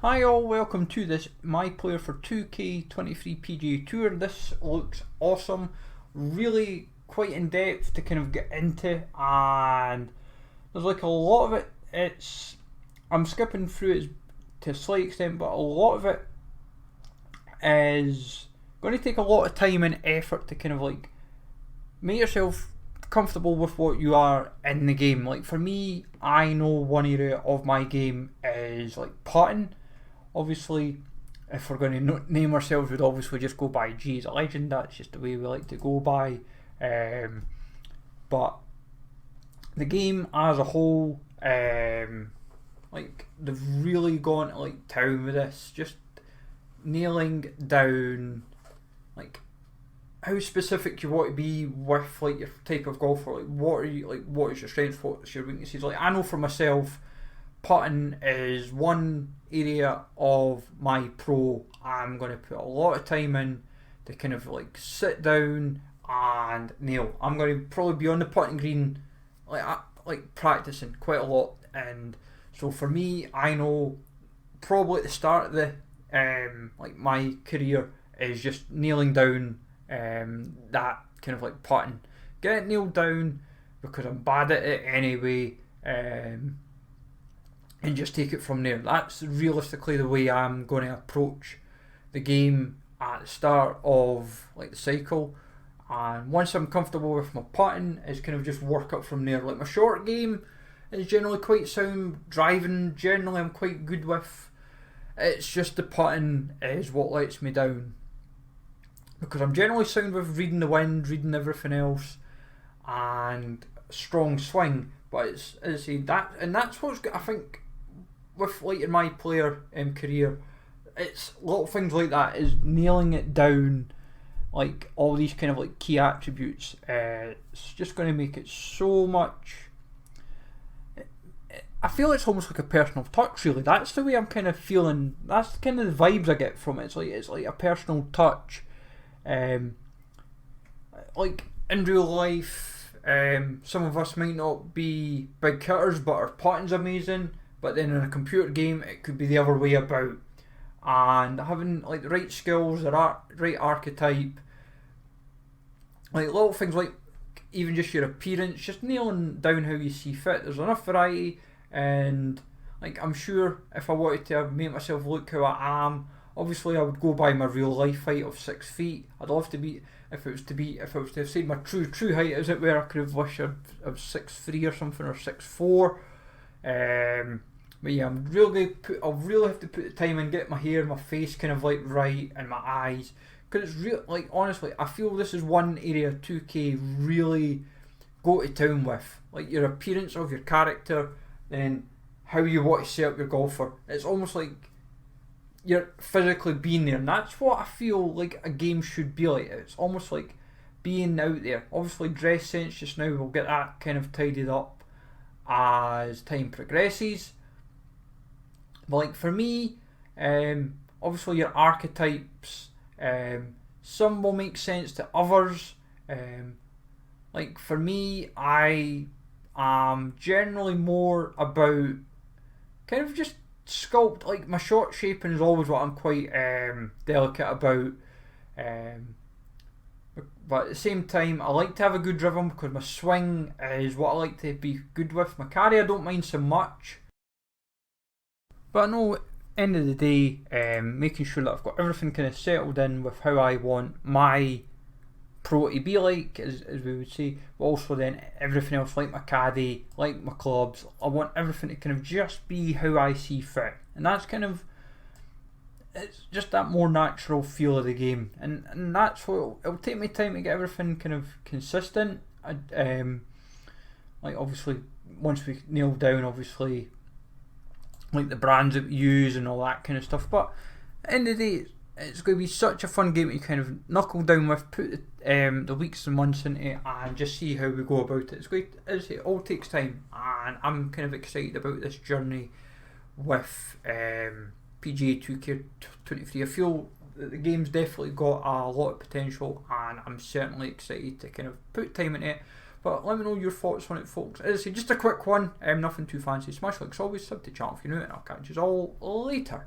Hi all, welcome to this MyPlayer for 2K23 PGA Tour. This looks awesome, really quite in depth to kind of get into, and there's like a lot of it. I'm skipping through it to a slight extent, but a lot of it is going to take a lot of time and effort to kind of like make yourself comfortable with what you are in the game. Like for me, I know one area of my game is like putting. Obviously, if we're going to name ourselves, we'd obviously just go by GISALEGEnd. That's just the way we like to go by. But the game as a whole, like they've really gone to like town with this, just nailing down like how specific you want to be with like your type of golfer. Like what is your strengths, what's your weaknesses. Like I know for myself, putting is one area of my pro I'm going to put a lot of time in to kind of like sit down and nail. I'm going to probably be on the putting green like practicing quite a lot, and so for me, I know probably at the start of the like my career is just nailing down that kind of like putting, get it nailed down because I'm bad at it anyway, and just take it from there. That's realistically the way I'm going to approach the game at the start of like the cycle. And once I'm comfortable with my putting, it's kind of just work up from there. Like my short game is generally quite sound. Driving generally I'm quite good with. It's just the putting is what lets me down, because I'm generally sound with reading the wind, reading everything else, and strong swing. But it's, as I say, that's what's got, I think, with like in my player career, it's little things like that, is nailing it down, like all these kind of like key attributes. It's just going to make it so much. I feel it's almost like a personal touch, really. That's the way I'm kind of feeling. That's kind of the vibes I get from it. It's like a personal touch. Like in real life, some of us might not be big hitters, but our putting's amazing. But then in a computer game, it could be the other way about. And having like the right skills, the right archetype, like little things like even just your appearance, just nailing down how you see fit. There's enough variety, and like I'm sure if I wanted to make myself look how I am, obviously I would go by my real life height of 6 feet. I'd love to be, if I was to have said my true height, is it where I could have wished I was 6'3" or something, or 6'4". But yeah, I'll really have to put the time in, get my hair, my face kind of like right, and my eyes, because it's real. Like honestly, I feel this is one area 2K really go to town with, like your appearance of your character, then how you want to set up your golfer. It's almost like you're physically being there, and that's what I feel like a game should be like. It's almost like being out there. Obviously, dress sense just now, we'll get that kind of tidied up as time progresses. But like for me, obviously your archetypes, some will make sense to others. Like for me, I am generally more about kind of just sculpt. Like my shot shaping is always what I'm quite delicate about. But at the same time, I like to have a good rhythm, because my swing is what I like to be good with. My carry I don't mind so much. But I know, end of the day, making sure that I've got everything kind of settled in with how I want my pro to be like, as we would say, but also then everything else, like my caddy, like my clubs, I want everything to kind of just be how I see fit. And that's kind of, it's just that more natural feel of the game, and that's what it'll take me time to get everything kind of consistent. Like obviously once we nail down obviously like the brands that we use and all that kind of stuff, but at the end of the day, it's going to be such a fun game to kind of knuckle down with, put the weeks and months into it, and just see how we go about it. It's great, as I say, it all takes time, and I'm kind of excited about this journey with PGA 2K23. I feel that the game's definitely got a lot of potential, and I'm certainly excited to kind of put time into it. But let me know your thoughts on it, folks. As I say, just a quick one, nothing too fancy. Smash like always, sub to channel if you're new, and I'll catch you all later.